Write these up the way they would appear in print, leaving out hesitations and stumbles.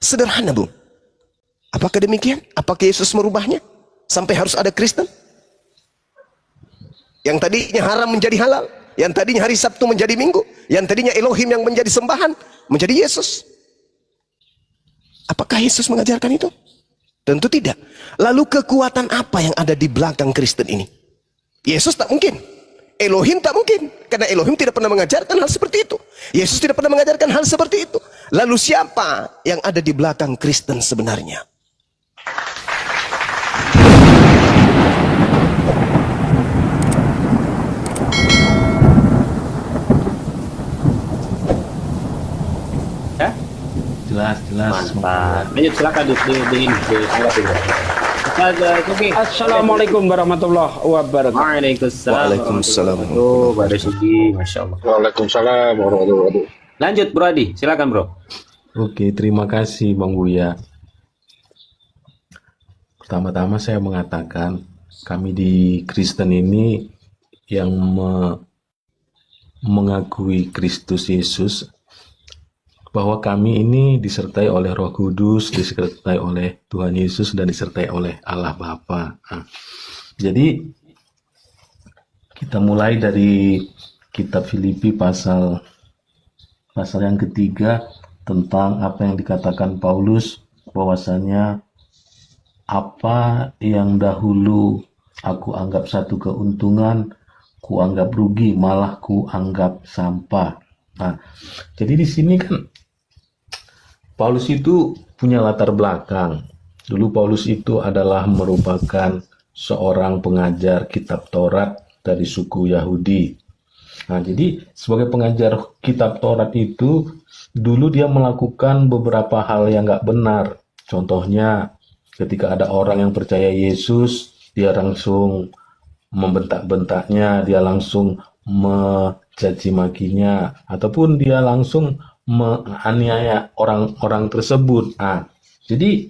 Sederhana, Bung. Apakah demikian? Apakah Yesus merubahnya sampai harus ada Kristen? Yang tadinya haram menjadi halal, yang tadinya hari Sabtu menjadi Minggu, yang tadinya Elohim yang menjadi sembahan menjadi Yesus. Apakah Yesus mengajarkan itu? Tentu tidak. Lalu kekuatan apa yang ada di belakang Kristen ini? Yesus tak mungkin, Elohim tak mungkin, karena Elohim tidak pernah mengajarkan hal seperti itu. Yesus tidak pernah mengajarkan hal seperti itu. Lalu siapa yang ada di belakang Kristen sebenarnya? Jelas. Mantap. Lanjut, silakan ditanggapi. Assalamualaikum warahmatullahi wabarakatuh. Waalaikumsalam. Masya Allah. Waalaikumsalam warahmatullahi wabarakatuh. Lanjut Bro Adi, silakan Bro. Oke, terima kasih Bang Buya. Pertama-tama saya mengatakan kami di Kristen ini yang mengakui Kristus Yesus, bahwa kami ini disertai oleh Roh Kudus, disertai oleh Tuhan Yesus, dan disertai oleh Allah Bapa. Jadi kita mulai dari kitab Filipi pasal yang ketiga, tentang apa yang dikatakan Paulus, bahwasanya apa yang dahulu aku anggap satu keuntungan, ku anggap rugi, malah ku anggap sampah. Nah, jadi di sini kan Paulus itu punya latar belakang. Dulu Paulus itu adalah merupakan seorang pengajar kitab Taurat dari suku Yahudi. Nah, jadi sebagai pengajar kitab Taurat itu, dulu dia melakukan beberapa hal yang nggak benar. Contohnya, ketika ada orang yang percaya Yesus, dia langsung membentak-bentaknya, dia langsung mencaci makinya, ataupun dia langsung menganiaya orang-orang tersebut. Nah, jadi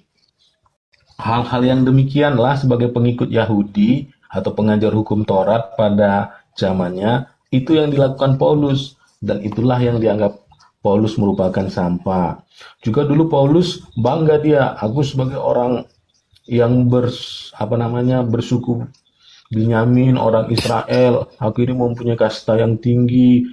hal-hal yang demikianlah sebagai pengikut Yahudi atau pengajar hukum Taurat pada zamannya, itu yang dilakukan Paulus, dan itulah yang dianggap Paulus merupakan sampah. Juga dulu Paulus bangga, dia, aku sebagai orang yang bersuku Binyamin, orang Israel, aku ini mempunyai kasta yang tinggi,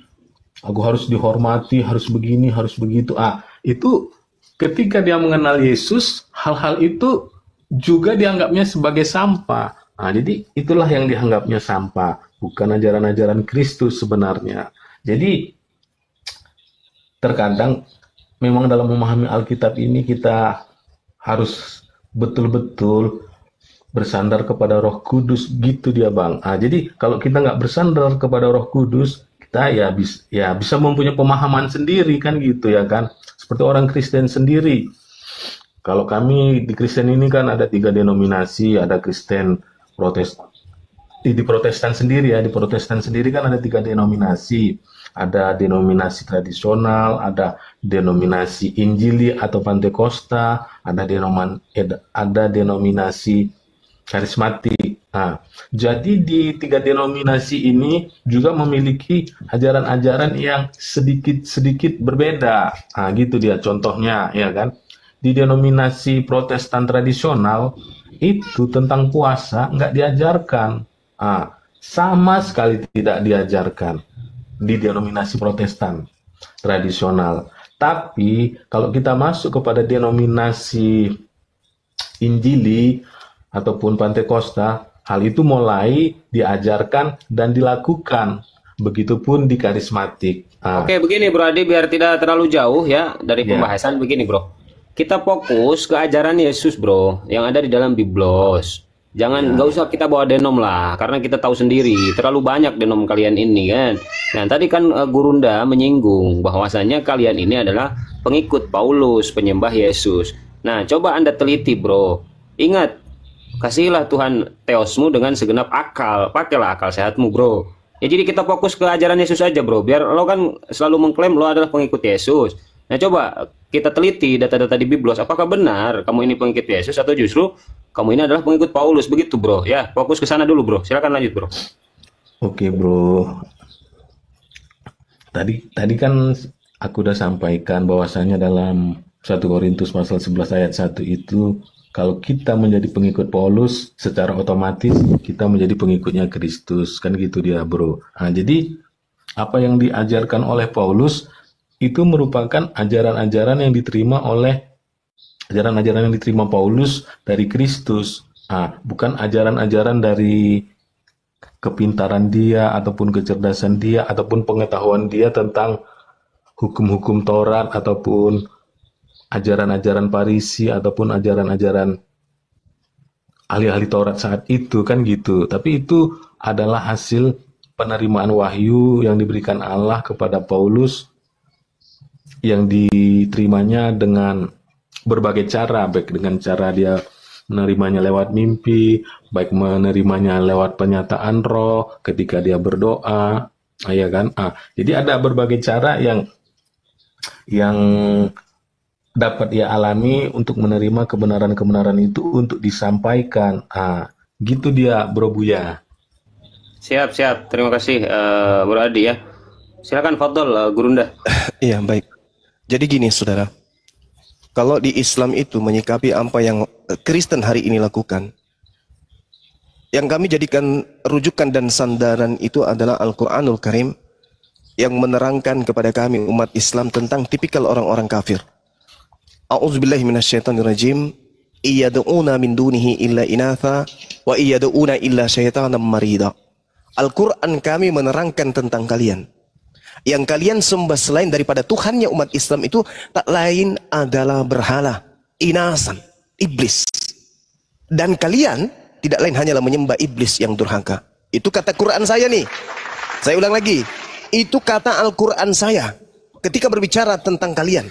aku harus dihormati, harus begini, harus begitu. Itu ketika dia mengenal Yesus, hal-hal itu juga dianggapnya sebagai sampah. Jadi itulah yang dianggapnya sampah, bukan ajaran-ajaran Kristus sebenarnya. Jadi terkadang memang dalam memahami Alkitab ini kita harus betul-betul bersandar kepada Roh Kudus, gitu dia Bang. Jadi kalau kita nggak bersandar kepada Roh Kudus, kita ya bisa mempunyai pemahaman sendiri kan, gitu ya kan, seperti orang Kristen sendiri. Kalau kami di Kristen ini kan ada 3 denominasi, ada Kristen Protestan. Di Protestan sendiri ya, di Protestan sendiri kan ada 3 denominasi. Ada denominasi tradisional, ada denominasi Injili atau Pantekosta, ada denominasi karismatik. Jadi di 3 denominasi ini juga memiliki ajaran-ajaran yang sedikit berbeda. Gitu dia contohnya, ya kan. Di denominasi Protestan tradisional itu tentang puasa nggak diajarkan, sama sekali tidak diajarkan di denominasi Protestan tradisional. Tapi kalau kita masuk kepada denominasi Injili ataupun Pantekosta, hal itu mulai diajarkan dan dilakukan. Begitupun di karismatik. Oke, begini Bro Adi, biar tidak terlalu jauh ya dari pembahasan, begini Bro. Kita fokus ke ajaran Yesus Bro, yang ada di dalam Biblos. Jangan, nggak usah kita bawa denom lah, karena kita tahu sendiri terlalu banyak denom kalian ini kan. Nah tadi kan Gurunda menyinggung bahwasanya kalian ini adalah pengikut Paulus, penyembah Yesus. Nah coba Anda teliti Bro. Ingat, kasihlah Tuhan teosmu dengan segenap akal, pakailah akal sehatmu Bro. Ya jadi kita fokus ke ajaran Yesus aja Bro, biar lo kan selalu mengklaim lo adalah pengikut Yesus. Nah coba kita teliti data-data di Biblos, apakah benar kamu ini pengikut Yesus atau justru kamu ini adalah pengikut Paulus, begitu Bro ya. Fokus ke sana dulu Bro, silakan lanjut Bro. Oke Bro, tadi kan aku udah sampaikan bahwasanya dalam 1 Korintus pasal 11 ayat 1 itu, kalau kita menjadi pengikut Paulus, secara otomatis kita menjadi pengikutnya Kristus. Kan gitu dia, bro. Nah, jadi apa yang diajarkan oleh Paulus itu merupakan ajaran-ajaran yang diterima Paulus dari Kristus. Nah, bukan ajaran-ajaran dari kepintaran dia, ataupun kecerdasan dia, ataupun pengetahuan dia tentang hukum-hukum Taurat, ataupun ajaran-ajaran Farisi, ataupun ajaran-ajaran ahli-ahli Taurat saat itu, kan gitu. Tapi itu adalah hasil penerimaan wahyu yang diberikan Allah kepada Paulus, yang diterimanya dengan berbagai cara, baik dengan cara dia menerimanya lewat mimpi, baik menerimanya lewat penyataan roh ketika dia berdoa, ya kan? Jadi ada berbagai cara yang dapat ia alami untuk menerima kebenaran-kebenaran itu untuk disampaikan. Gitu dia, Bro Buya. Siap. Terima kasih, Bro Adi ya. Silakan Fadol, Gurunda. Iya, baik. Jadi gini, saudara. Kalau di Islam itu menyikapi apa yang Kristen hari ini lakukan, yang kami jadikan rujukan dan sandaran itu adalah Al-Quranul Karim, yang menerangkan kepada kami umat Islam tentang tipikal orang-orang kafir. A'udzubillahi minasyaitonirrajim. Iyad'una min dunihi illa inatha wa iyad'una illa syaitanan marida. Al-Quran kami menerangkan tentang kalian. Yang kalian sembah selain daripada Tuhannya umat Islam itu tak lain adalah berhala, inasan, iblis. Dan kalian tidak lain hanyalah menyembah iblis yang durhaka. Itu kata Quran saya nih. Saya ulang lagi. Itu kata Al-Quran saya ketika berbicara tentang kalian.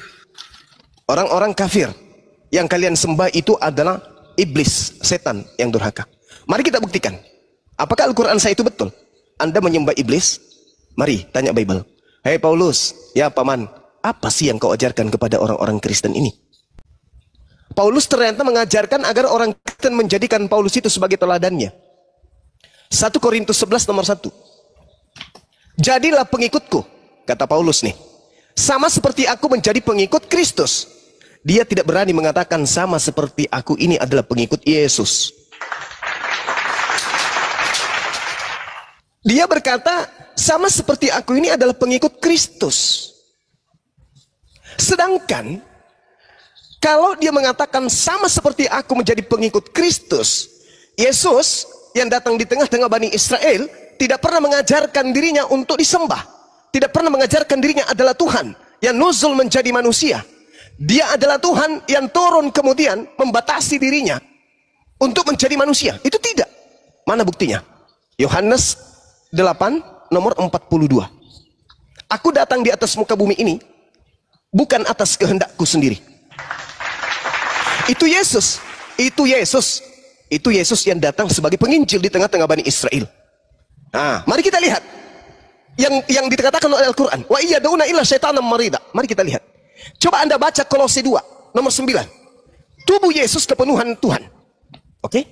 Orang-orang kafir yang kalian sembah itu adalah iblis, setan yang durhaka. Mari kita buktikan. Apakah Al-Quran saya itu betul? Anda menyembah iblis? Mari tanya Bible. Hei Paulus, ya paman, apa sih yang kau ajarkan kepada orang-orang Kristen ini? Paulus ternyata mengajarkan agar orang Kristen menjadikan Paulus itu sebagai teladannya. 1 Korintus 11 nomor 1. Jadilah pengikutku, kata Paulus nih. Sama seperti aku menjadi pengikut Kristus. Dia tidak berani mengatakan sama seperti aku ini adalah pengikut Yesus. Dia berkata, sama seperti aku ini adalah pengikut Kristus. Sedangkan, kalau dia mengatakan sama seperti aku menjadi pengikut Kristus, Yesus yang datang di tengah-tengah Bani Israel, tidak pernah mengajarkan dirinya untuk disembah. Tidak pernah mengajarkan dirinya adalah Tuhan, yang nuzul menjadi manusia. Dia adalah Tuhan yang turun kemudian membatasi dirinya untuk menjadi manusia. Itu tidak. Mana buktinya? Yohanes 8 nomor 42. Aku datang di atas muka bumi ini bukan atas kehendakku sendiri. Itu Yesus. Itu Yesus yang datang sebagai penginjil di tengah-tengah Bani Israel. Nah, mari kita lihat yang dikatakan oleh Al-Quran. Wa iyad'una illa syaitanan marida. Mari kita lihat. Coba Anda baca Kolose 2 nomor 9. Tubuh Yesus kepenuhan Tuhan. Oke?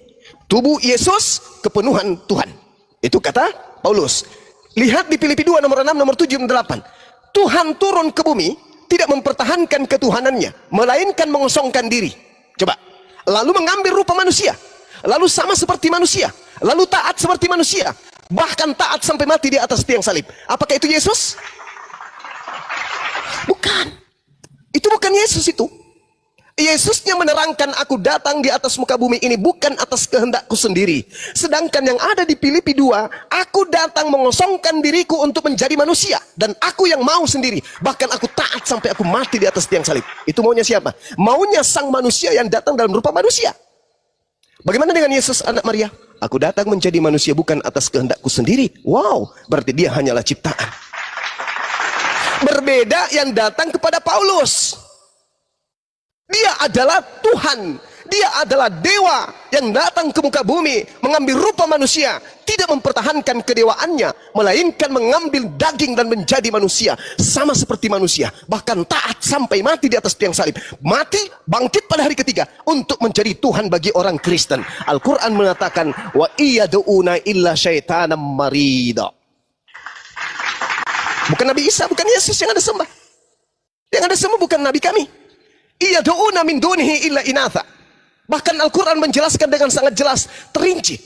Tubuh Yesus kepenuhan Tuhan. Itu kata Paulus. Lihat di Filipi 2 nomor 6, nomor 7, nomor 8. Tuhan turun ke bumi tidak mempertahankan ketuhanannya, melainkan mengosongkan diri. Coba. Lalu mengambil rupa manusia. Lalu sama seperti manusia. Lalu taat seperti manusia. Bahkan taat sampai mati di atas tiang salib. Apakah itu Yesus? Bukan. Itu bukan Yesus itu. Yesusnya menerangkan, aku datang di atas muka bumi ini bukan atas kehendakku sendiri. Sedangkan yang ada di Filipi 2, aku datang mengosongkan diriku untuk menjadi manusia. Dan aku yang mau sendiri. Bahkan aku taat sampai aku mati di atas tiang salib. Itu maunya siapa? Maunya sang manusia yang datang dalam rupa manusia. Bagaimana dengan Yesus anak Maria? Aku datang menjadi manusia bukan atas kehendakku sendiri. Wow, berarti dia hanyalah ciptaan. Berbeda yang datang kepada Paulus. Dia adalah Tuhan. Dia adalah dewa yang datang ke muka bumi, mengambil rupa manusia, tidak mempertahankan kedewaannya, melainkan mengambil daging dan menjadi manusia, sama seperti manusia, bahkan taat sampai mati di atas tiang salib. Mati, bangkit pada hari ketiga untuk menjadi Tuhan bagi orang Kristen. Al-Quran mengatakan, wa iyad'una illa syaitanan marida. Bukan Nabi Isa, bukan Yesus yang Anda sembah. Yang Anda sembah bukan Nabi kami. Iyad'una min dunihi illa inatha. Bahkan Al-Quran menjelaskan dengan sangat jelas, terinci.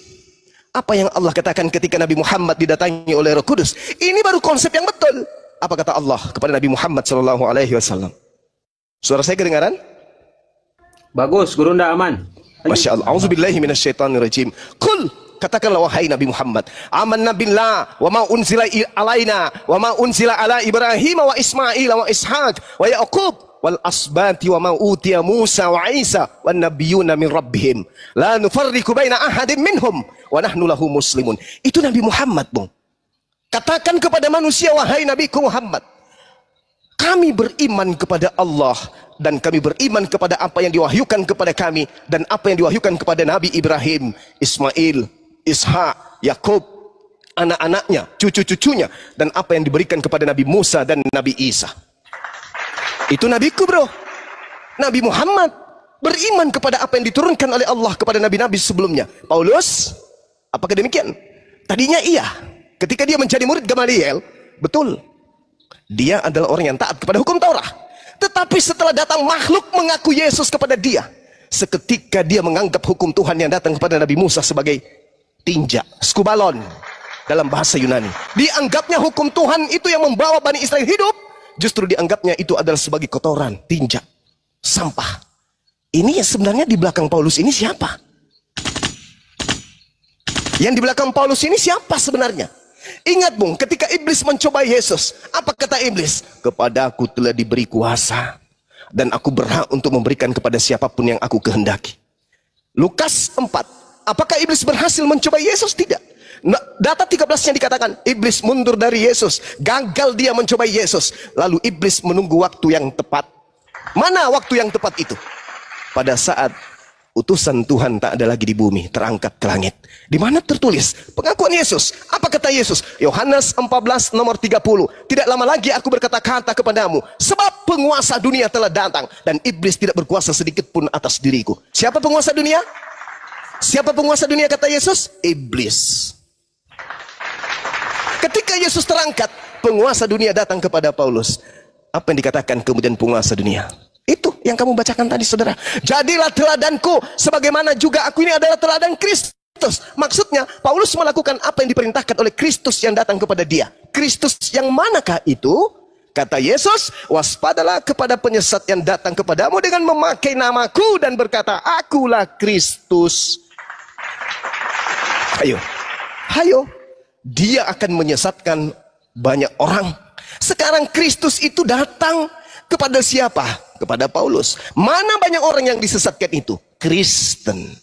Apa yang Allah katakan ketika Nabi Muhammad didatangi oleh Roh Kudus. Ini baru konsep yang betul. Apa kata Allah kepada Nabi Muhammad SAW? Suara saya kedengaran? Bagus, Gurunda aman. Masya Allah. A'udzubillahi minasyaitonirrajim. Qul, katakanlah wahai Nabi Muhammad, amanna billah wa ma unzila alaina wa ma unzila ala Ibrahim wa Ismail wa Ishaq wa Yaqub wal asbati wa ma utiya Musa wa Isa wan nabiyyuna min rabbihim la nufarriqu baina ahadin minhum wa nahnu lahu muslimun. Itu Nabi Muhammad, Bung. Katakan kepada manusia, wahai Nabiku Muhammad, kami beriman kepada Allah dan kami beriman kepada apa yang diwahyukan kepada kami dan apa yang diwahyukan kepada Nabi Ibrahim, Ismail, Ishak, Yakub, anak-anaknya, cucu-cucunya, dan apa yang diberikan kepada Nabi Musa dan Nabi Isa. Itu nabiku, bro. Nabi Muhammad beriman kepada apa yang diturunkan oleh Allah kepada nabi-nabi sebelumnya. Paulus, apakah demikian? Tadinya iya. Ketika dia menjadi murid Gamaliel, betul, dia adalah orang yang taat kepada hukum Taurat. Tetapi setelah datang makhluk mengaku Yesus kepada dia, seketika dia menganggap hukum Tuhan yang datang kepada Nabi Musa sebagai tinja, skubalon dalam bahasa Yunani. Dianggapnya hukum Tuhan itu yang membawa Bani Israel hidup, justru dianggapnya itu adalah sebagai kotoran, tinja, sampah. Ini yang sebenarnya di belakang Paulus ini siapa? Yang di belakang Paulus ini siapa sebenarnya? Ingat, Bung, ketika iblis mencoba Yesus, apa kata iblis? Kepadaku telah diberi kuasa dan aku berhak untuk memberikan kepada siapapun yang aku kehendaki. Lukas 4. Apakah iblis berhasil mencoba Yesus? Tidak. Data 13-nya dikatakan iblis mundur dari Yesus, gagal dia mencoba Yesus. Lalu iblis menunggu waktu yang tepat. Mana waktu yang tepat itu? Pada saat utusan Tuhan tak ada lagi di bumi, terangkat ke langit. Di mana tertulis pengakuan Yesus? Apa kata Yesus? Yohanes 14 nomor 30. Tidak lama lagi aku berkata-kata kepadamu, sebab penguasa dunia telah datang dan iblis tidak berkuasa sedikit pun atas diriku. Siapa penguasa dunia? Siapa penguasa dunia kata Yesus? Iblis. Ketika Yesus terangkat, penguasa dunia datang kepada Paulus. Apa yang dikatakan kemudian penguasa dunia? Itu yang kamu bacakan tadi, saudara. Jadilah teladanku, sebagaimana juga aku ini adalah teladan Kristus. Maksudnya, Paulus melakukan apa yang diperintahkan oleh Kristus yang datang kepada dia. Kristus yang manakah itu? Kata Yesus, waspadalah kepada penyesat yang datang kepadamu dengan memakai namaku dan berkata, akulah Kristus. Hayo, hayo. Dia akan menyesatkan banyak orang. Sekarang Kristus itu datang kepada siapa? Kepada Paulus. Mana banyak orang yang disesatkan itu? Kristen.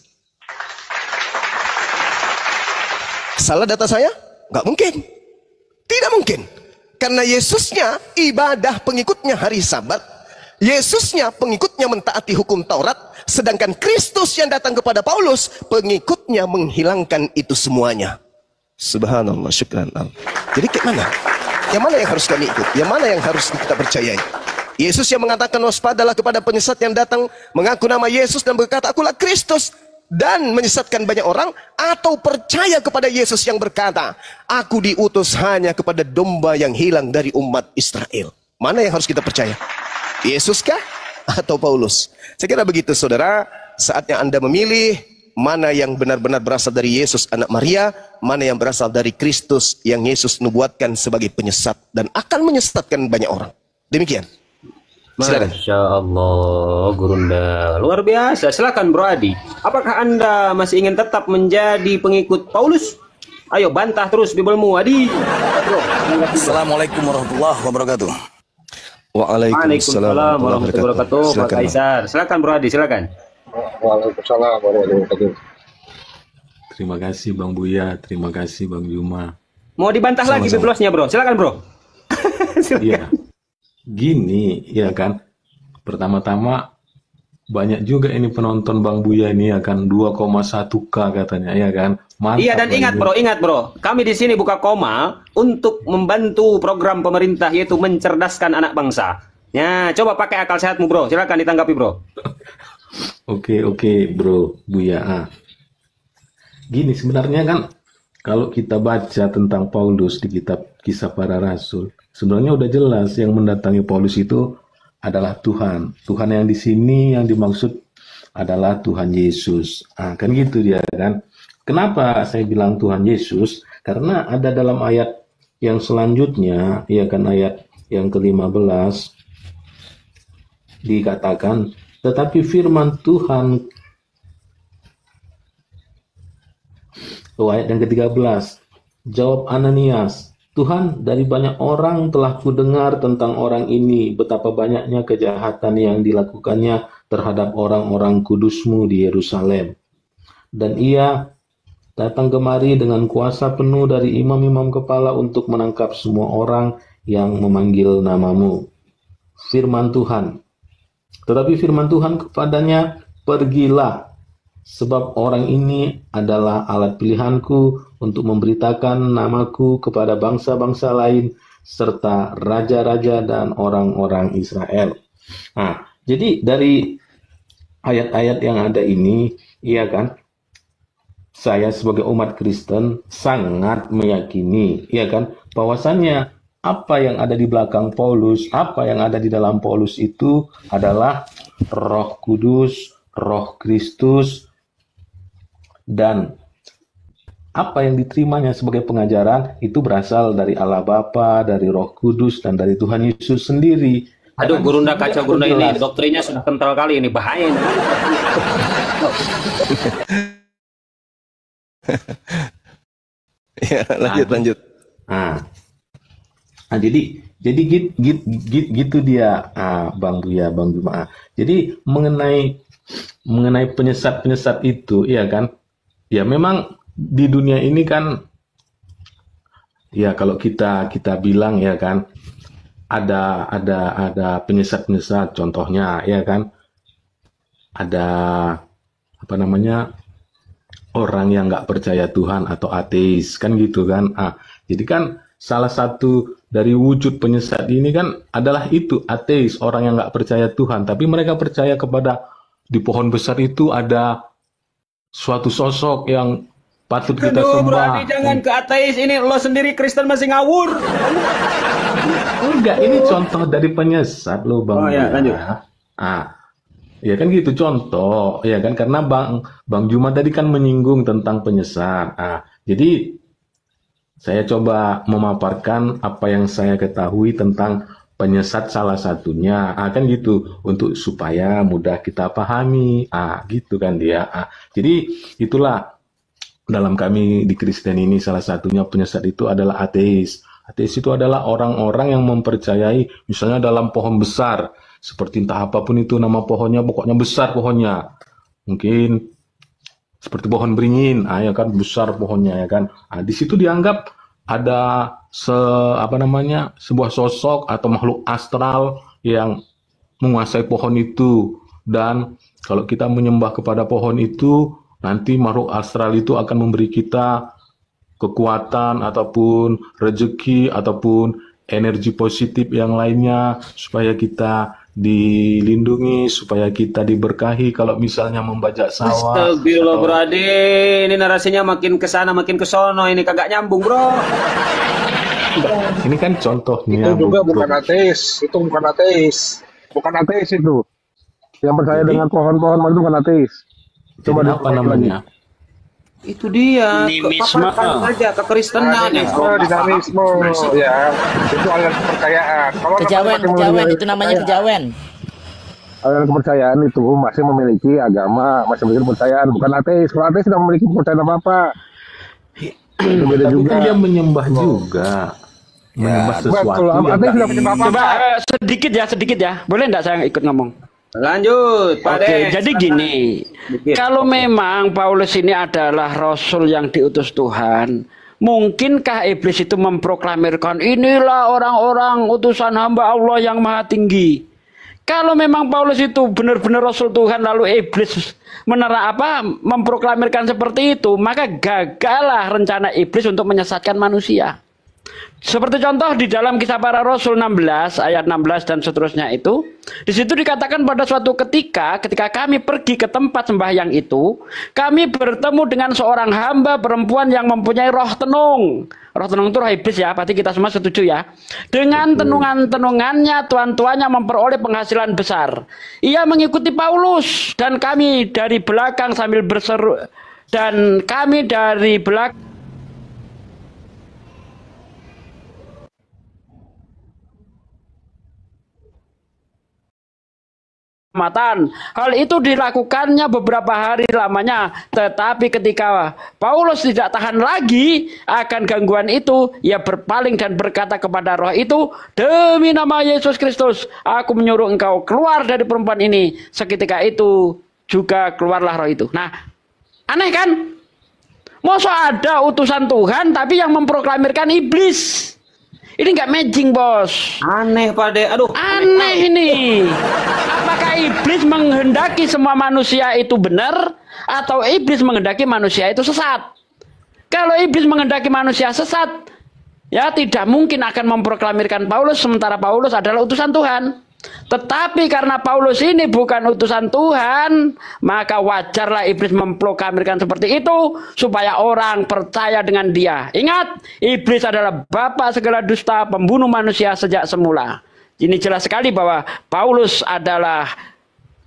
Salah data saya? Nggak mungkin. Tidak mungkin. Karena Yesusnya ibadah pengikutnya hari Sabat. Yesusnya pengikutnya mentaati hukum Taurat. Sedangkan Kristus yang datang kepada Paulus, pengikutnya menghilangkan itu semuanya. Subhanallah, syukran Allah. Jadi kayak mana? Yang mana yang harus kami ikut? Yang mana yang harus kita percayai? Yesus yang mengatakan waspadalah kepada penyesat yang datang mengaku nama Yesus dan berkata akulah Kristus dan menyesatkan banyak orang, atau percaya kepada Yesus yang berkata aku diutus hanya kepada domba yang hilang dari umat Israel. Mana yang harus kita percaya? Yesus kah atau Paulus? Saya kira begitu, saudara. Saatnya Anda memilih mana yang benar-benar berasal dari Yesus anak Maria, mana yang berasal dari Kristus yang Yesus nubuatkan sebagai penyesat dan akan menyesatkan banyak orang. Demikian. Silakan. Masya Allah, Gurunda, luar biasa. Silakan Bro Adi. Apakah Anda masih ingin tetap menjadi pengikut Paulus? Ayo bantah terus Bibelmu, Adi. Bro. Assalamualaikum warahmatullahi wabarakatuh. Waalaikumsalam warahmatullahi wabarakatuh. Pak Kaisar. Silakan Bro Adi, silakan. Waalaikumsalam warahmatullahi wabarakatuh. Terima kasih Bang Buya, terima kasih Bang Juma. Mau dibantah lagi biblosnya, Bro? Silakan, Bro. Iya. Gini, ya kan. Pertama-tama banyak juga ini penonton Bang Buya ini ya kan, 2,1K katanya ya kan. Mantap. Iya, dan ingat bro, kami di sini buka koma untuk membantu program pemerintah yaitu mencerdaskan anak bangsa. Ya, coba pakai akal sehatmu, Bro. Silakan ditanggapi, Bro. Oke, Bro Buya. Gini sebenarnya kan, kalau kita baca tentang Paulus di kitab Kisah Para Rasul, sebenarnya udah jelas yang mendatangi Paulus itu adalah Tuhan. Tuhan yang di sini yang dimaksud adalah Tuhan Yesus. Kan gitu dia kan. Kenapa saya bilang Tuhan Yesus? Karena ada dalam ayat yang selanjutnya, ya kan, ayat yang ke-15 dikatakan, tetapi firman Tuhan, ayat yang ke-13, jawab Ananias, Tuhan, dari banyak orang telah kudengar tentang orang ini, betapa banyaknya kejahatan yang dilakukannya terhadap orang-orang kudus-Mu di Yerusalem. Dan ia datang kemari dengan kuasa penuh dari imam-imam kepala untuk menangkap semua orang yang memanggil nama-Mu. Firman Tuhan. Tetapi firman Tuhan kepadanya, pergilah, sebab orang ini adalah alat pilihanku untuk memberitakan namaku kepada bangsa-bangsa lain, serta raja-raja dan orang-orang Israel. Jadi dari ayat-ayat yang ada ini, iya kan, saya sebagai umat Kristen sangat meyakini, iya kan, bahwasannya apa yang ada di belakang Paulus, apa yang ada di dalam Paulus itu adalah Roh Kudus, Roh Kristus, dan apa yang diterimanya sebagai pengajaran itu berasal dari Allah Bapa, dari Roh Kudus, dan dari Tuhan Yesus sendiri. Aduh, Gurunda kacau, Gurunda ini doktrinnya sudah kental kali ini, bahaya ini. Ya, lanjut. Jadi gitu dia, Bang Buya, Bang Bima. Jadi mengenai penyesat itu, ya kan? Ya memang di dunia ini kan, ya kalau kita bilang, ya kan, ada penyesat, contohnya, ya kan, ada apa namanya, orang yang nggak percaya Tuhan atau ateis, kan gitu kan. Jadi kan salah satu dari wujud penyesat ini kan adalah itu, ateis, orang yang nggak percaya Tuhan, tapi mereka percaya kepada di pohon besar itu ada suatu sosok yang patut kita sembah. Berani jangan ke ateis, ini lo sendiri Kristen masih ngawur. Enggak, ini contoh dari penyesat lo, Bang. Oh ya, lanjut. Ya kan gitu contoh, ya kan, karena Bang Juma tadi kan menyinggung tentang penyesat. Jadi saya coba memaparkan apa yang saya ketahui tentang penyesat salah satunya, kan gitu, untuk supaya mudah kita pahami, gitu kan dia. Jadi itulah dalam kami di Kristen ini salah satunya penyesat itu adalah ateis. Ateis itu adalah orang-orang yang mempercayai misalnya dalam pohon besar, seperti entah apapun itu nama pohonnya, pokoknya besar pohonnya. Mungkin seperti pohon beringin, ya kan, besar pohonnya, ya kan. Di situ dianggap ada sebuah sosok atau makhluk astral yang menguasai pohon itu, dan kalau kita menyembah kepada pohon itu, nanti makhluk astral itu akan memberi kita kekuatan ataupun rezeki ataupun energi positif yang lainnya supaya kita dilindungi, supaya kita diberkahi kalau misalnya membajak sawah. Astagfirullah, bro, ini narasinya makin ke sana makin ke sono, ini kagak nyambung, bro. Ini kan contohnya. Itu juga bukan ateis, itu bukan ateis. Bukan ateis itu. Yang percaya dengan pohon-pohon itu bukan ateis. Coba apa namanya? Itu dia, Animisme. saja kekristenan ya. Dinamisme, ya. Itu aliran kepercayaan. Kalau Kejawen, itu namanya kejawen. aliran kepercayaan itu masih memiliki agama, masih memiliki kepercayaan, bukan ateis. Kalau ateis tidak memiliki kepercayaan apa-apa. Itu beda Tapi juga. kan dia menyembah juga. Menyembah sesuatu Kalau yang ateis tak tidak menyembah apa-apa. Coba sedikit ya. Boleh enggak saya ikut ngomong? Lanjut, Pak Oke, Des. jadi gini, Dikit. kalau memang Paulus ini adalah Rasul yang diutus Tuhan, mungkinkah iblis itu memproklamirkan inilah orang-orang utusan hamba Allah yang maha tinggi? Kalau memang Paulus itu benar-benar Rasul Tuhan, lalu iblis memproklamirkan seperti itu, maka gagallah rencana iblis untuk menyesatkan manusia. Seperti contoh di dalam Kisah Para Rasul 16 ayat 16 dan seterusnya itu, di situ dikatakan pada suatu ketika kami pergi ke tempat sembahyang itu, kami bertemu dengan seorang hamba perempuan yang mempunyai roh tenung. Roh tenung itu roh iblis ya, pasti kita semua setuju ya. Dengan tenungan-tenungannya tuan-tuannya memperoleh penghasilan besar. Ia mengikuti Paulus dan kami dari belakang sambil berseru, dan kami dari belakang matan. Hal itu dilakukannya beberapa hari lamanya, tetapi ketika Paulus tidak tahan lagi akan gangguan itu, ia berpaling dan berkata kepada roh itu, demi nama Yesus Kristus, aku menyuruh engkau keluar dari perempuan ini. Seketika itu juga keluarlah roh itu. Nah, aneh kan? Masa ada utusan Tuhan tapi yang memproklamirkan iblis? Ini nggak matching, bos. Aneh, Pak De. Aduh, aneh ini. Apakah iblis menghendaki semua manusia itu benar, atau iblis menghendaki manusia itu sesat? Kalau iblis menghendaki manusia sesat, ya tidak mungkin akan memproklamirkan Paulus, sementara Paulus adalah utusan Tuhan. Tetapi karena Paulus ini bukan utusan Tuhan, maka wajarlah iblis memproklamirkan seperti itu supaya orang percaya dengan dia. Ingat, iblis adalah bapa segala dusta, pembunuh manusia sejak semula. Ini jelas sekali bahwa Paulus adalah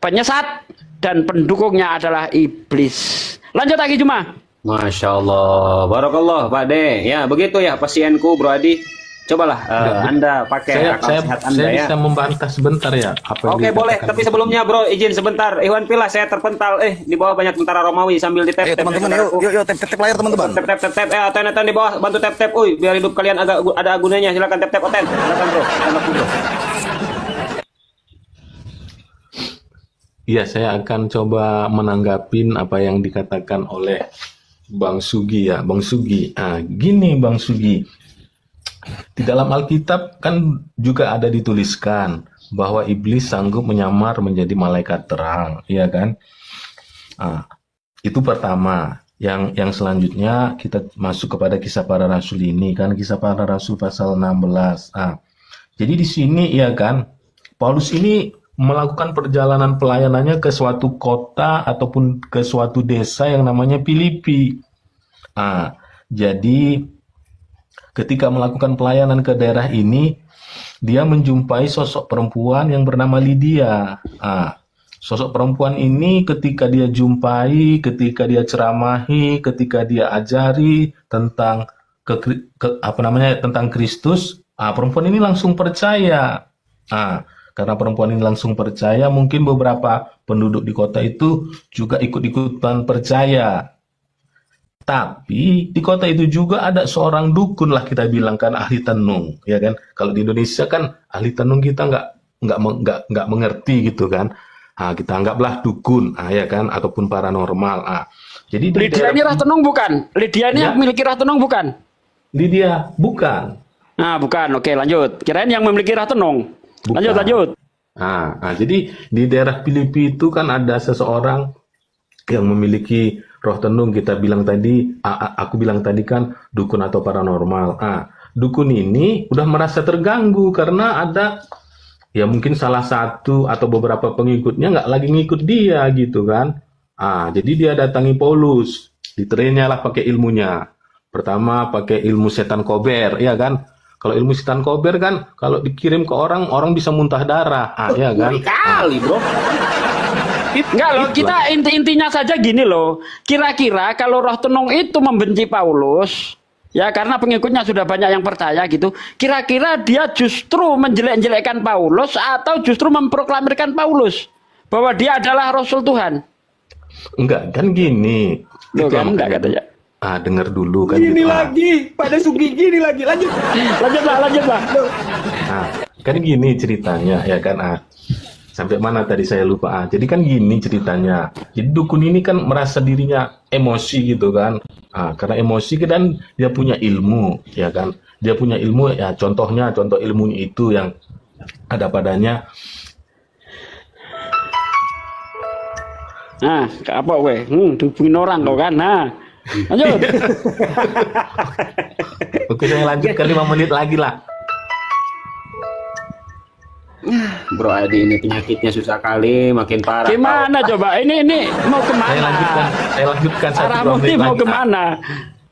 penyesat dan pendukungnya adalah iblis. Lanjut lagi Juma. Masya Allah, barakallah Pak De. Ya begitu ya pasienku Bro Adi. Cobalah Anda pakai akal sehat Anda saya ya. bisa membantah sebentar ya. Oke boleh, tapi sebelumnya Bro izin sebentar. Iwan Pilah saya terpental. Di bawah banyak tentara Romawi sambil di tap. Teman-teman yuk tap layar teman-teman. Tap. Oten di bawah bantu tap. Biar hidup kalian agak ada gunanya. Silakan tap Oten. Silakan Bro. Iya, saya akan coba menanggapin apa yang dikatakan oleh Bang Sugi ya, Bang Sugi. Gini Bang Sugi. Di dalam Alkitab kan juga ada dituliskan bahwa iblis sanggup menyamar menjadi malaikat terang, ya kan? Itu pertama. Yang selanjutnya kita masuk kepada Kisah Para Rasul ini kan, Kisah Para Rasul pasal 16. Jadi di sini ya kan, Paulus ini melakukan perjalanan pelayanannya ke suatu kota ataupun ke suatu desa yang namanya Filipi. Jadi ketika melakukan pelayanan ke daerah ini, dia menjumpai sosok perempuan yang bernama Lydia. Sosok perempuan ini ketika dia jumpai, ketika dia ceramahi, ketika dia ajari tentang tentang Kristus, perempuan ini langsung percaya. Karena perempuan ini langsung percaya, mungkin beberapa penduduk di kota itu juga ikut-ikutan percaya. Tapi di kota itu juga ada seorang dukun lah kita bilang kan, ahli tenung, ya kan? Kalau di Indonesia kan ahli tenung kita nggak mengerti gitu kan? Kita anggaplah dukun, ya kan? Ataupun paranormal. Jadi Lydia ini roh tenung bukan? Lydia ini memiliki roh tenung bukan? Lydia bukan. Bukan. Oke, lanjut. Kirain yang memiliki roh tenung. Bukan. Lanjut. Jadi di daerah Filipi itu kan ada seseorang yang memiliki roh tenung. Kita bilang tadi, aku bilang tadi kan dukun atau paranormal. Dukun ini udah merasa terganggu karena ada ya mungkin salah satu atau beberapa pengikutnya nggak lagi ngikut dia gitu kan. Jadi dia datangi Paulus, ditrennya lah pakai ilmunya. Pertama pakai ilmu setan kober, ya kan? Kalau ilmu setan kober kan, kalau dikirim ke orang, orang bisa muntah darah, ya kan? Kali bro. Enggak loh, kita intinya saja gini loh. Kira-kira kalau roh tenung itu membenci Paulus, ya karena pengikutnya sudah banyak yang percaya gitu. Kira-kira dia justru menjelek-jelekkan Paulus atau justru memproklamirkan Paulus bahwa dia adalah Rasul Tuhan? Enggak, kan gini. Loh kan enggak katanya. Dengar dulu kan. Gini gitu. Lagi, pada Sugi gini lagi. Lanjutlah. Kan gini ceritanya, ya kan? Sampai mana tadi saya lupa. Jadi kan gini ceritanya. Jadi dukun ini kan merasa dirinya emosi gitu kan. Karena emosi kan dia punya ilmu, ya kan. Dia punya ilmu ya, contoh ilmunya itu yang ada padanya. Apa weh? Dihubungin orang kau kan. Lanjut. Oke, saya lanjutkan 5 menit lagi lah. Bro Adi ini penyakitnya susah kali, makin parah. Gimana coba? Ini mau kemana? Saya lanjutkan 1-2 Arah menit Mufti mau lagi. kemana?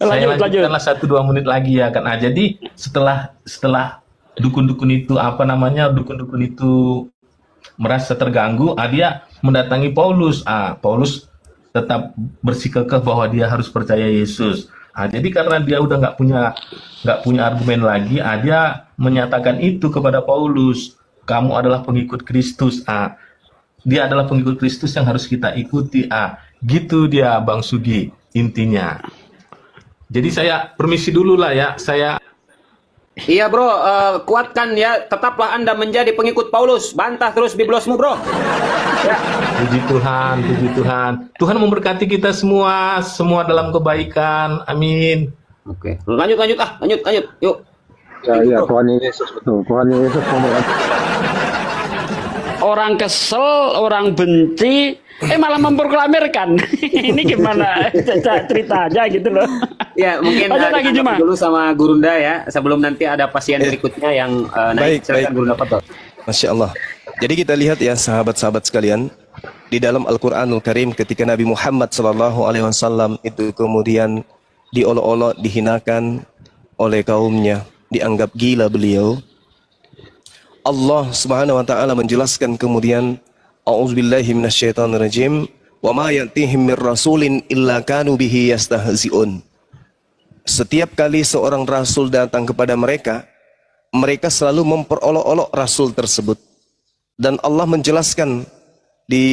Saya Lanjut. lanjutkanlah 1-2 menit lagi ya kan. Jadi setelah dukun-dukun itu dukun-dukun itu merasa terganggu, dia mendatangi Paulus. Paulus tetap bersikukuh bahwa dia harus percaya Yesus. Jadi karena dia udah nggak punya argumen lagi, dia menyatakan itu kepada Paulus. Kamu adalah pengikut Kristus. Dia adalah pengikut Kristus yang harus kita ikuti. Gitu dia, Bang Sugi, intinya. Jadi saya permisi dulu lah ya. Iya bro, kuatkan ya. Tetaplah Anda menjadi pengikut Paulus. Bantah terus biblosmu bro. Ya. Puji Tuhan, puji Tuhan. Tuhan memberkati kita semua dalam kebaikan. Amin. Oke, lanjut. Yuk. Ya, Tuhan Yesus betul. Tuhan Yesus memberkati. Orang kesel, orang benci, malah memproklamirkan. Ini gimana cerita aja gitu loh. Ya, mungkin lagi Juma dulu sama Gurunda ya, sebelum nanti ada pasien berikutnya yang naik. Silakan Gurunda foto. Masya Allah. Jadi kita lihat ya sahabat-sahabat sekalian, di dalam Al-Quranul Karim ketika Nabi Muhammad SAW itu kemudian diolok-olok, dihinakan oleh kaumnya, dianggap gila beliau, Allah Subhanahu wa taala menjelaskan kemudian, a'udzubillahi minasyaitonirrajim, wa ma ya'tihim mir rasulin illa kanu bihi yastahzi'un. Setiap kali seorang rasul datang kepada mereka, mereka selalu memperolok-olok rasul tersebut. Dan Allah menjelaskan di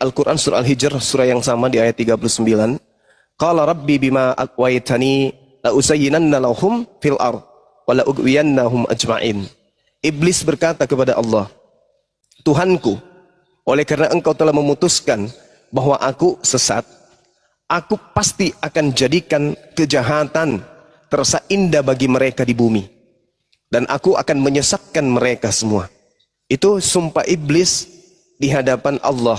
Al-Qur'an surah Al-Hijr, surah yang sama di ayat 39, qala rabbi bima aqwaitani la usayyinanna lahum fil ard wa la ughwiyannahum ajma'in. Iblis berkata kepada Allah, Tuhanku, oleh karena engkau telah memutuskan bahwa aku sesat, aku pasti akan jadikan kejahatan terasa indah bagi mereka di bumi. Dan aku akan menyesatkan mereka semua. Itu sumpah iblis di hadapan Allah.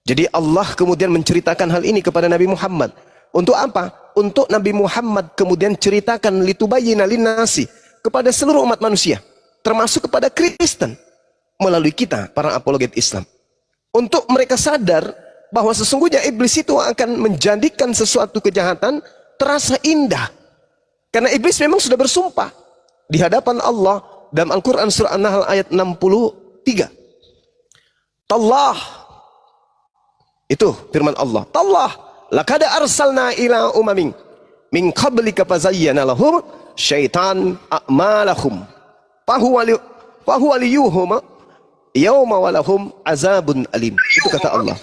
Jadi Allah kemudian menceritakan hal ini kepada Nabi Muhammad. Untuk apa? Untuk Nabi Muhammad kemudian ceritakan litubayyina linnasi kepada seluruh umat manusia, termasuk kepada Kristen melalui kita para apologet Islam, untuk mereka sadar bahwa sesungguhnya iblis itu akan menjadikan sesuatu kejahatan terasa indah, karena iblis memang sudah bersumpah di hadapan Allah dalam Al-Quran surah An-Nahl ayat 63. Tallah, itu firman Allah, Tallah laqad arsalna ila umamin min qablika fazayyana lahum syaitan a'malahum fahuwa liyuhum yawma walahum azabun alim. Itu kata Allah.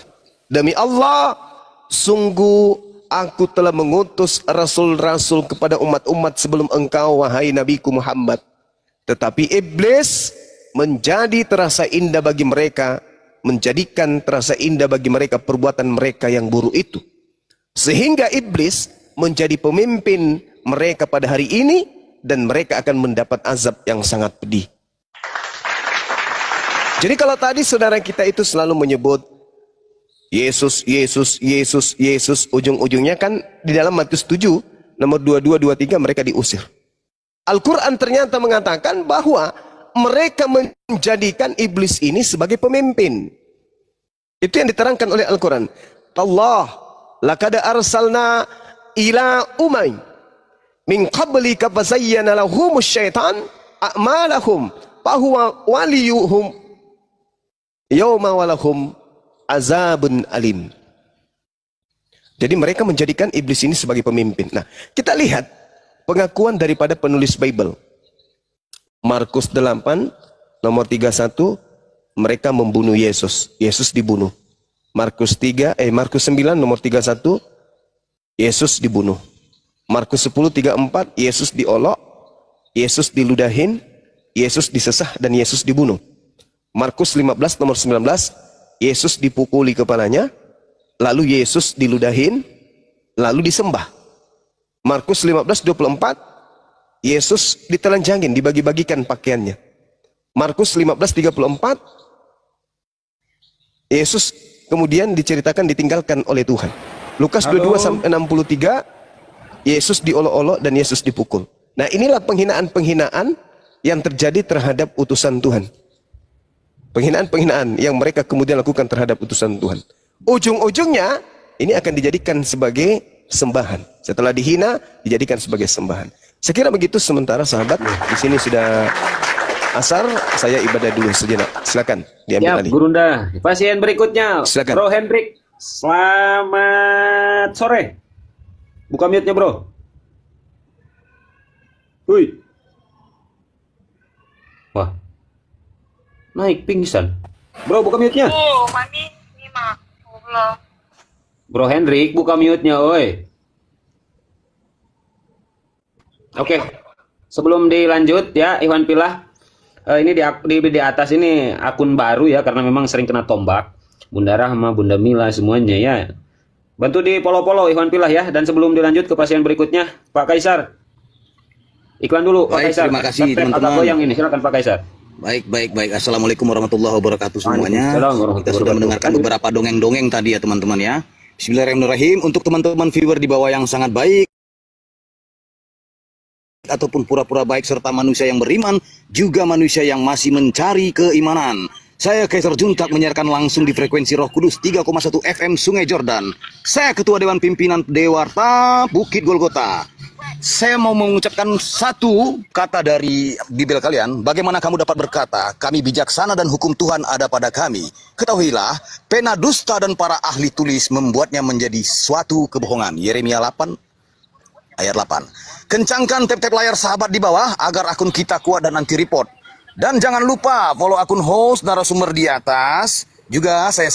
Demi Allah, sungguh aku telah mengutus rasul-rasul kepada umat-umat sebelum engkau, wahai Nabiku Muhammad. Tetapi iblis menjadi terasa indah bagi mereka, menjadikan terasa indah bagi mereka perbuatan mereka yang buruk itu. Sehingga iblis menjadi pemimpin mereka pada hari ini, dan mereka akan mendapat azab yang sangat pedih. Jadi kalau tadi saudara kita itu selalu menyebut Yesus, Yesus, Yesus, Yesus, ujung-ujungnya kan di dalam Matius 7 nomor 22, 23 mereka diusir. Al-Quran ternyata mengatakan bahwa mereka menjadikan iblis ini sebagai pemimpin. Itu yang diterangkan oleh Al-Quran. Allah laqad arsalna ila umay min qablika fazayyana lahumus syaitan a'malahum fahuwa waliyuhum yawma walahum azabun alim. Jadi mereka menjadikan iblis ini sebagai pemimpin. Nah, kita lihat pengakuan daripada penulis Bible. Markus 8 nomor 31, mereka membunuh Yesus. Yesus dibunuh. Markus 9 nomor 31, Yesus dibunuh. Markus 10:34, Yesus diolok, Yesus diludahin, Yesus disesah, dan Yesus dibunuh. Markus 15 nomor 19, Yesus dipukuli kepalanya, lalu Yesus diludahin, lalu disembah. Markus 15:24, Yesus ditelanjangin, dibagi-bagikan pakaiannya. Markus 15:34, Yesus kemudian diceritakan ditinggalkan oleh Tuhan. Lukas 22 sampai 63, Yesus diolok-olok dan Yesus dipukul. Nah, inilah penghinaan-penghinaan yang terjadi terhadap utusan Tuhan. Penghinaan-penghinaan yang mereka kemudian lakukan terhadap utusan Tuhan. Ujung-ujungnya ini akan dijadikan sebagai sembahan. Setelah dihina, dijadikan sebagai sembahan. Saya kira begitu sementara sahabat. Di sini sudah asar, saya ibadah dulu sejenak. Silakan diambil alih. Gurunda. Pasien berikutnya, Silakan. Bro Hendrik. Selamat sore. Buka mute-nya, Bro. Hui. Wah. Naik pingsan. Bro, buka mute-nya. Oh, mami, ini mah. Allah. Bro Hendrik, buka mute-nya, oi. Oke. Sebelum dilanjut ya, Iwan Pilah. Ini di atas ini akun baru ya, karena memang sering kena tombak. Bunda Rahma, Bunda Mila, semuanya ya. Bantu di follow Iwan Pilah ya. Dan sebelum dilanjut ke pasien berikutnya, Pak Kaisar. Iklan dulu, Pak Baik, Kaisar. terima kasih teman-teman. Yang ini, silakan Pak Kaisar. Baik. Assalamualaikum warahmatullahi wabarakatuh semuanya. Waalaikumsalam warahmatullahi Kita sudah mendengarkan beberapa dongeng-dongeng tadi ya teman-teman ya. Bismillahirrahmanirrahim. Untuk teman-teman viewer di bawah yang sangat baik ataupun pura-pura baik serta manusia yang beriman, juga manusia yang masih mencari keimanan. Saya Kaisar Juntak menyiarkan langsung di frekuensi Roh Kudus 3,1 FM Sungai Jordan. Saya Ketua Dewan Pimpinan Dewarta Bukit Golgota. Saya mau mengucapkan satu kata dari Bibel kalian. Bagaimana kamu dapat berkata, kami bijaksana dan hukum Tuhan ada pada kami. Ketahuilah, pena dusta dan para ahli tulis membuatnya menjadi suatu kebohongan. Yeremia 8 ayat 8. Kencangkan tap-tap layar sahabat di bawah agar akun kita kuat dan anti report. Dan jangan lupa follow akun host narasumber di atas. Juga saya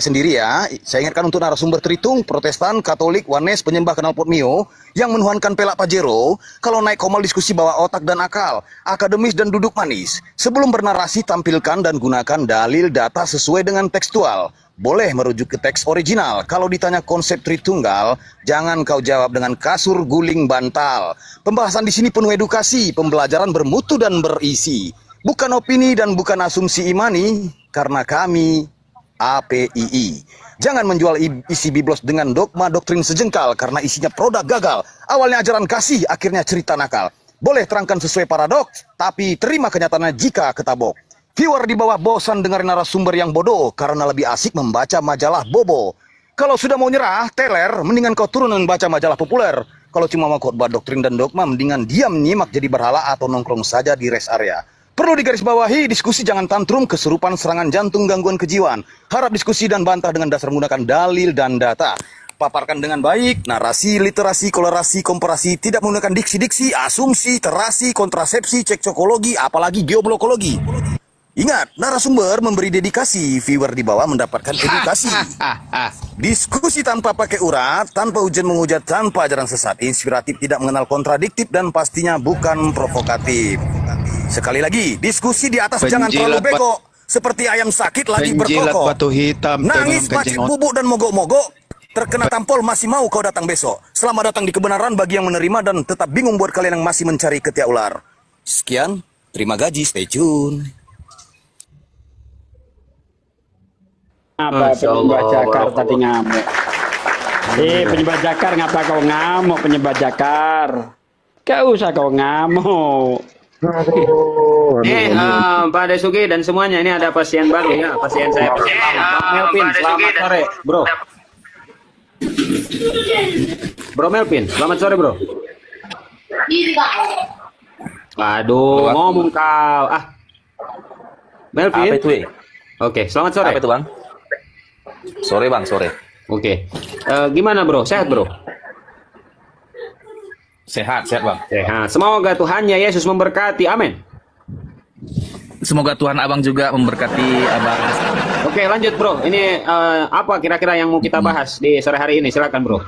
sendiri ya. Saya ingatkan untuk narasumber Tritung, Protestan, Katolik, Wanes, penyembah knalpot Mio yang menuhankan pelak Pajero. Kalau naik komal diskusi bawa otak dan akal, akademis dan duduk manis. Sebelum bernarasi tampilkan dan gunakan dalil data sesuai dengan tekstual. Boleh merujuk ke teks original. Kalau ditanya konsep Tritunggal, jangan kau jawab dengan kasur guling bantal. Pembahasan di sini penuh edukasi, pembelajaran bermutu dan berisi. Bukan opini dan bukan asumsi imani, karena kami APII. Jangan menjual isi biblos dengan dogma doktrin sejengkal, karena isinya produk gagal. Awalnya ajaran kasih, akhirnya cerita nakal. Boleh terangkan sesuai paradoks, tapi terima kenyataannya jika ketabok. Viewer di bawah bosan dengar narasumber yang bodoh karena lebih asik membaca majalah bobo. Kalau sudah mau nyerah, teler, mendingan kau turun dan baca majalah populer. Kalau cuma mau khotbah doktrin dan dogma, mendingan diam nyimak jadi berhala atau nongkrong saja di rest area. Perlu digarisbawahi, diskusi jangan tantrum, kesurupan, serangan jantung, gangguan kejiwaan. Harap diskusi dan bantah dengan dasar menggunakan dalil dan data. Paparkan dengan baik, narasi, literasi, kolerasi, komparasi, tidak menggunakan diksi-diksi, asumsi, terasi, kontrasepsi, cekcokologi, apalagi geoblokologi. Ingat, narasumber memberi dedikasi, viewer di bawah mendapatkan edukasi. Diskusi tanpa pakai urat, tanpa ujian menghujat, tanpa ajaran sesat, inspiratif, tidak mengenal kontradiktif, dan pastinya bukan provokatif. Sekali lagi, diskusi di atas jangan terlalu bego. Seperti ayam sakit lagi berkokok. Batu hitam, nangis, macet bubuk, dan mogok-mogok. Terkena tampol masih mau kau datang besok. Selamat datang di kebenaran bagi yang menerima dan tetap bingung buat kalian yang masih mencari ketiak ular. Sekian, terima gaji, stay tune. Apa penyembah Jakar tadi ngamuk? Penyembah Jakar, ngapa kau ngamuk penyembah Jakar? Gak usah kau ngamuk. Pak Desugi dan semuanya, ini ada pasien baru ya, pasien saya, pasien Bang Melvin. Selamat sore, bro. Bro Melvin, selamat sore, bro. Aduh, ngomong kau. Melvin. Apa itu, Oke, selamat sore. Apa itu, Bang? Sore, Bang, sore. Oke. Gimana, bro? Sehat, bro? Sehat, Bang. Sehat. Semoga Tuhan Yesus memberkati. Amin. Semoga Tuhan Abang juga memberkati Abang. Oke, lanjut, bro. Ini apa kira-kira yang mau kita bahas di sore hari ini? Silakan, bro.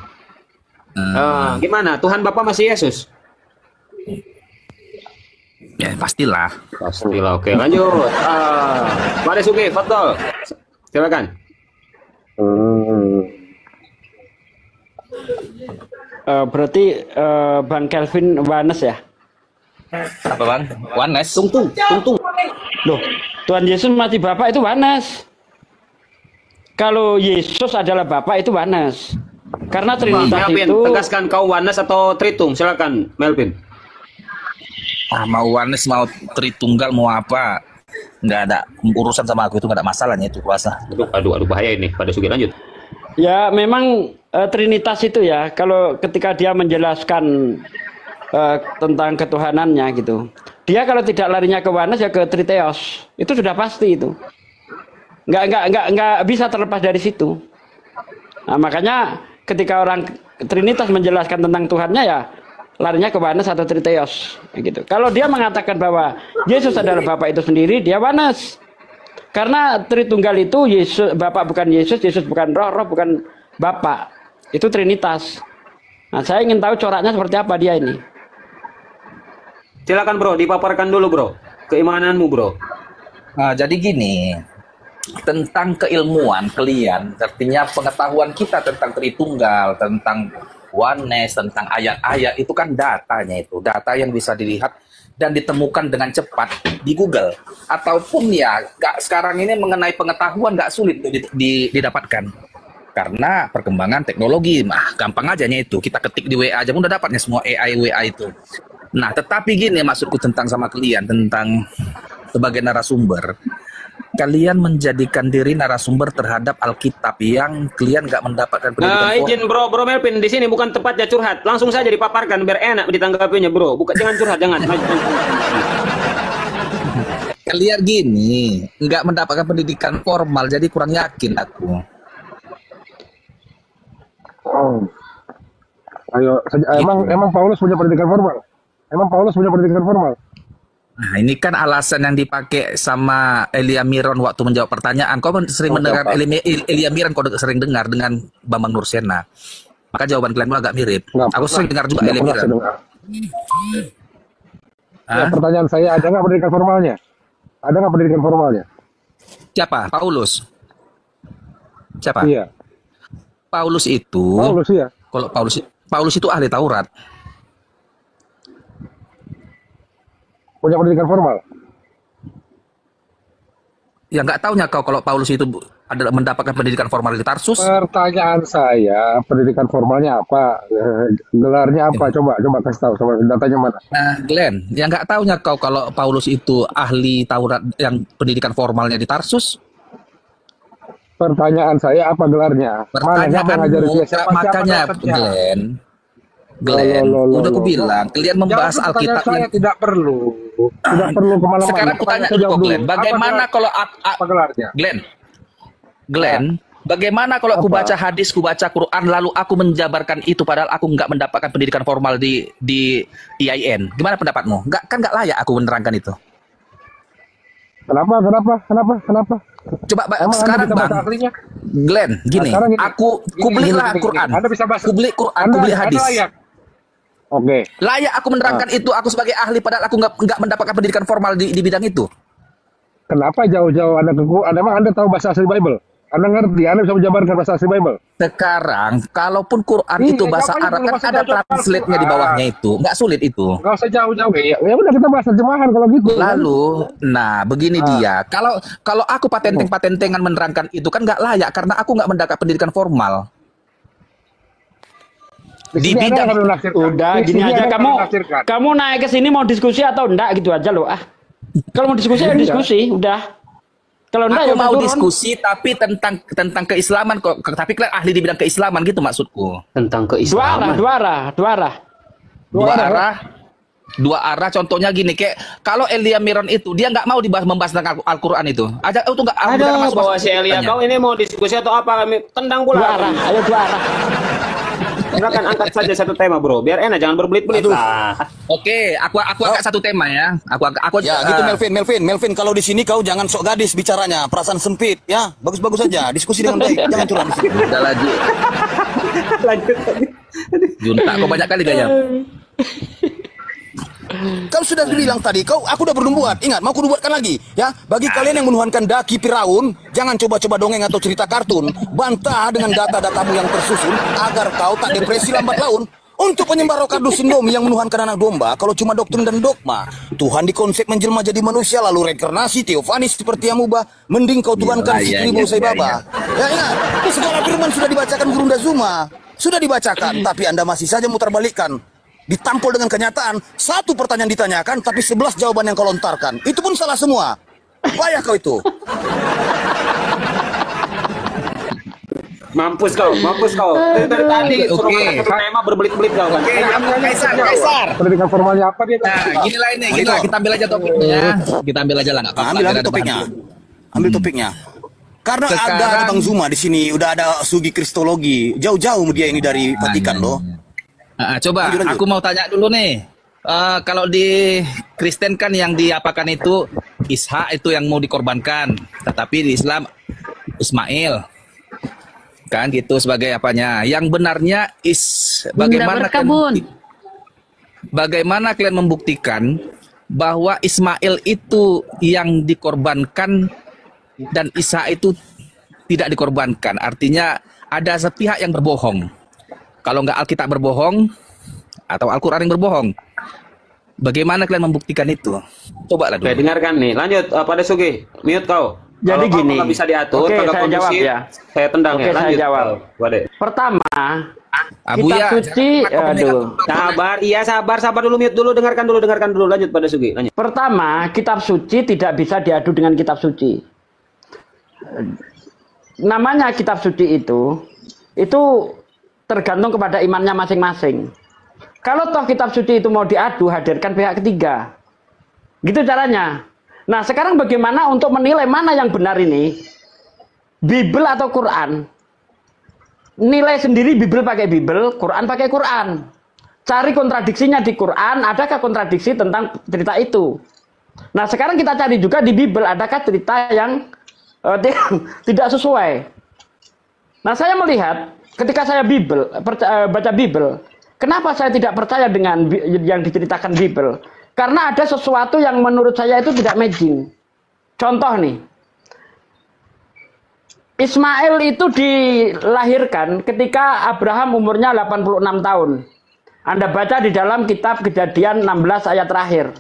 Gimana? Tuhan Bapa masih Yesus? Ya, pastilah. Pastilah. Oke, lanjut. Pak Desugi, Fadol. Silakan. Berarti Bang Kelvin Wanes ya? Apa, Bang? Wanes? Tungtung. Loh, Tuhan Yesus mati Bapak itu Wanes. Kalau Yesus adalah Bapak itu Wanes. Karena Trinitas Melvin, itu tegaskan kau oneness atau Tritung, silakan Melvin. Mau oneness, mau Tritunggal, mau apa, nggak ada urusan sama aku, itu nggak ada masalahnya itu kuasa. Aduh bahaya ini. Pada Sugi lanjut. ya memang Trinitas itu ya, kalau ketika dia menjelaskan tentang ketuhanannya gitu, dia kalau tidak larinya ke oneness ya ke Triteos, itu sudah pasti itu. Nggak bisa terlepas dari situ. Nah, makanya ketika orang Trinitas menjelaskan tentang Tuhannya ya larinya ke oneness atau Triteos gitu. Kalau dia mengatakan bahwa Yesus adalah Bapa itu sendiri, dia oneness. Karena Tritunggal itu Yesus, Bapa bukan Yesus, Yesus bukan Roh, Roh bukan Bapa. Itu Trinitas. Nah, saya ingin tahu coraknya seperti apa dia ini. Silakan bro, dipaparkan dulu bro, keimananmu bro. Nah, jadi gini, tentang keilmuan kalian, artinya pengetahuan kita tentang Tritunggal, tentang oneness, tentang ayat-ayat, itu kan datanya itu. Data yang bisa dilihat dan ditemukan dengan cepat di Google. Ataupun ya, sekarang ini mengenai pengetahuan nggak sulit didapatkan. Karena perkembangan teknologi, gampang aja itu. Kita ketik di WA aja, udah dapatnya semua AI, WA itu. Nah, tetapi gini maksudku tentang sama kalian, tentang sebagai narasumber. Kalian menjadikan diri narasumber terhadap Alkitab yang kalian nggak mendapatkan pendidikan. Izin bro Melvin, di sini bukan tempatnya curhat, langsung saja dipaparkan biar enak ditanggapinya bro. Jangan curhat, jangan. Kalian gini, nggak mendapatkan pendidikan formal, jadi kurang yakin aku. Oh. Ayo, emang Paulus punya pendidikan formal? Nah, ini kan alasan yang dipakai sama Elia Miron waktu menjawab pertanyaan. Kau sering mendengar Elia Miron, kau sering dengar dengan Bambang Nursena. Maka jawaban kalian agak mirip. Aku sering dengar juga Elia Miron. Ya, pertanyaan saya, ada nggak pendidikan formalnya? Siapa? Paulus? Siapa? Iya. Paulus itu. Iya. Kalau Paulus itu ahli Taurat. Punya pendidikan formal? Ya nggak taunya kau kalau Paulus itu adalah mendapatkan pendidikan formal di Tarsus. Pertanyaan saya, pendidikan formalnya apa? Gelarnya apa? Coba kasih tahu. Sama datanya mana? Nah, Glenn, ya nggak taunya kau kalau Paulus itu ahli Taurat yang pendidikan formalnya di Tarsus. Pertanyaan saya, apa gelarnya? Pertanyaanmu, makanya Glenn, udah aku bilang, kalian membahas Alkitab saya tidak perlu kemana-mana. Sekarang aku tanya dulu, Glenn, bagaimana kalau Glenn, bagaimana kalau aku baca hadis, aku baca Quran, lalu aku menjabarkan itu padahal aku nggak mendapatkan pendidikan formal di IAIN? Gimana pendapatmu? Nggak layak aku menerangkan itu. Kenapa? Coba sekarang bang, Glenn, gini, aku belilah Quran, aku beli hadis. Oke. Layak aku menerangkan itu, aku sebagai ahli padahal aku nggak mendapatkan pendidikan formal di bidang itu. Kenapa jauh-jauh emang Anda tahu bahasa asli Bible? Anda ngerti, Anda bisa menjabarkan bahasa asli Bible. Sekarang, kalaupun Quran itu bahasa Arab, kan ada translate-nya di bawahnya itu. Nggak sulit itu. Nggak usah jauh-jauh. Ya udah kita bahas terjemahan kalau gitu. Lalu, nah begini dia. Kalau aku patentengan menerangkan itu kan nggak layak karena aku nggak mendapat pendidikan formal. Di bidang udah gini aja, kamu naik ke sini mau diskusi atau enggak gitu aja loh. Kalau mau diskusi ya diskusi, udah. Kalau enggak aku ya mau turun. diskusi tapi tentang keislaman kok, tapi kalian ahli di bidang keislaman gitu maksudku. Tentang keislaman. Dua arah. Contohnya gini, kayak kalau Elia Miron itu dia nggak mau membahas tentang Al-Quran itu. Aja itu nggak ada bahwa si Elia kau ini mau diskusi atau apa? Kami tendang pula. Dua arah. Silakan angkat saja satu tema bro, biar enak, jangan berbelit-belit lah. Oke, aku angkat satu tema ya. Aku ya gitu Melvin, kalau di sini kau jangan sok gadis bicaranya, perasaan sempit ya. Bagus-bagus saja, diskusi dengan baik, jangan curang di sini. Udah lanjut. Junta, kau banyak kali gaya. Kau sudah bilang tadi, aku udah belum buat. Ingat, mau aku buatkan lagi ya. Bagi kalian yang menuhankan daki Firaun, jangan coba-coba dongeng atau cerita kartun. Bantah dengan data-datamu yang tersusun agar kau tak depresi lambat laun. Untuk penyembah roh kardus Indomie yang menuhankan anak domba, kalau cuma doktrin dan dogma, Tuhan dikonsep menjelma jadi manusia lalu reinkarnasi teofanis seperti Amuba, mending kau tuhankan Fikri Bosai Baba. Ya ingat, segala firman sudah dibacakan Gurunda Zuma. Sudah dibacakan, tapi Anda masih saja mutarbalikkan. Ditampol dengan kenyataan, satu pertanyaan ditanyakan, tapi 11 jawaban yang kau lontarkan. Itu pun salah semua. Payah kau itu. Mampus kau. Dari tadi suruh tema berbelit-belit kau kan. Kaisar. Pendidikan formalnya apa dia? Nah, ginilah ini, ginilah. Kita ambil aja topiknya. Kita ambil aja lah, nggak apa-apa. Ambil topiknya. Karena Sekarang, ada Bang Zuma di sini, udah ada Sugi Kristologi. Jauh-jauh dia ini dari Vatikan loh. Coba, Lanjut. aku mau tanya dulu nih. Kalau di Kristen kan yang diapakan itu Ishak itu yang mau dikorbankan, tetapi di Islam Ismail kan gitu sebagai apanya. Yang benarnya bagaimana kalian membuktikan bahwa Ismail itu yang dikorbankan dan Ishak itu tidak dikorbankan? Artinya ada sepihak yang berbohong. Kalau nggak Alkitab berbohong atau Al-Quran yang berbohong, bagaimana kalian membuktikan itu? Coba lah dulu. Oke, dengarkan nih. Lanjut, pada Sugi, mute kau. Jadi kalau gini. nggak bisa diatur, Oke, kagak saya kondusif, jawab ya. Saya tendang Oke, ya. saya Lanjut. jawab. Wade. Pertama, Abu kitab ya, suci, aduh. Sabar dulu, mute dulu, dengarkan dulu. Lanjut pada Sugi, lanjut. Pertama, kitab suci tidak bisa diadu dengan kitab suci. Namanya kitab suci itu tergantung kepada imannya masing-masing. Kalau toh kitab suci itu mau diadu, hadirkan pihak ketiga. Gitu caranya. Nah, sekarang bagaimana untuk menilai mana yang benar ini? Bible atau Quran? Nilai sendiri, Bible pakai Bible, Quran pakai Quran. Cari kontradiksinya di Quran, adakah kontradiksi tentang cerita itu? Nah, sekarang kita cari juga di Bible, adakah cerita yang tidak sesuai? Nah, saya melihat ketika saya baca Bible, kenapa saya tidak percaya dengan yang diceritakan Bible? Karena ada sesuatu yang menurut saya itu tidak matching. Contoh nih, Ismail itu dilahirkan ketika Abraham umurnya 86 tahun. Anda baca di dalam kitab Kejadian 16 ayat terakhir.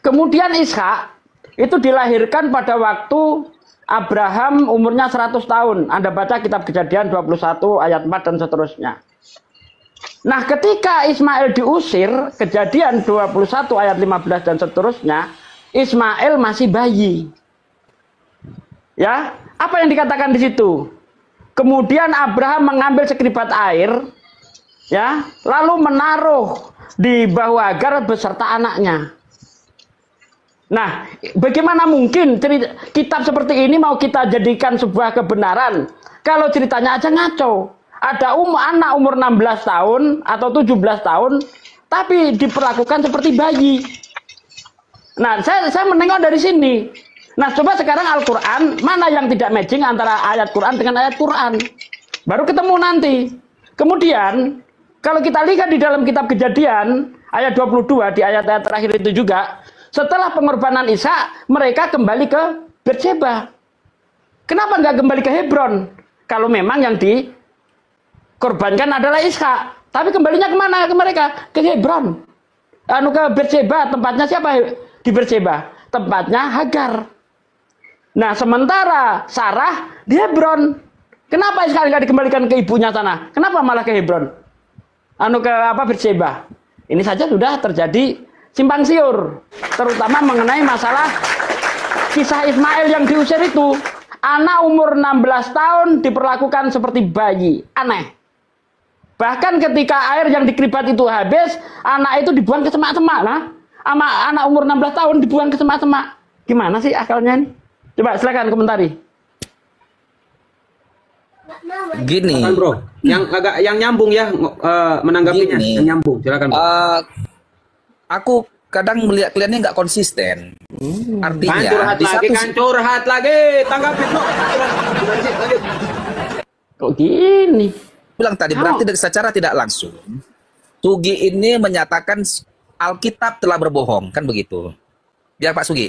Kemudian Ishak itu dilahirkan pada waktu Abraham umurnya 100 tahun. Anda baca kitab Kejadian 21 ayat 4 dan seterusnya. Nah, ketika Ismail diusir, Kejadian 21 ayat 15 dan seterusnya, Ismail masih bayi. Ya, apa yang dikatakan di situ? Kemudian Abraham mengambil sekeribat air, ya, lalu menaruh di bahu Hagar beserta anaknya. Nah, bagaimana mungkin kitab seperti ini mau kita jadikan sebuah kebenaran kalau ceritanya aja ngaco? Ada anak umur 16 tahun atau 17 tahun, tapi diperlakukan seperti bayi. Nah, saya menengok dari sini. Nah, coba sekarang Al-Quran, mana yang tidak matching antara ayat Quran dengan ayat Quran? Baru ketemu nanti. Kemudian, kalau kita lihat di dalam kitab Kejadian, ayat 22, di ayat-ayat terakhir itu juga, setelah pengorbanan Ishak, mereka kembali ke Beersheba. Kenapa nggak kembali ke Hebron? Kalau memang yang dikorbankan adalah Ishak. Tapi kembalinya kemana ke mereka? Ke Hebron. Ke Beersheba. Tempatnya siapa di Beersheba? Tempatnya Hagar. Nah, sementara Sarah di Hebron. Kenapa Ishak nggak dikembalikan ke ibunya sana? Kenapa malah ke Hebron? Beersheba. Ini saja sudah terjadi simpang siur, terutama mengenai masalah kisah Ismail yang diusir itu. Anak umur 16 tahun diperlakukan seperti bayi. Aneh. Bahkan ketika air yang dikeribat itu habis, anak itu dibuang ke semak-semak. Nah, anak umur 16 tahun dibuang ke semak-semak. Gimana sih akalnya ini? Coba silakan komentari. Gini, Bro, yang nyambung ya menanggapinya. Gini. Yang nyambung, silakan. Bro. Aku kadang melihat kalian ini nggak konsisten. Artinya, Kan curhat lagi. Tanggapin bro. Lanjut. Kok gini? Bilang tadi berarti secara tidak langsung Sugi ini menyatakan Alkitab telah berbohong, kan begitu? Ya Pak Sugi.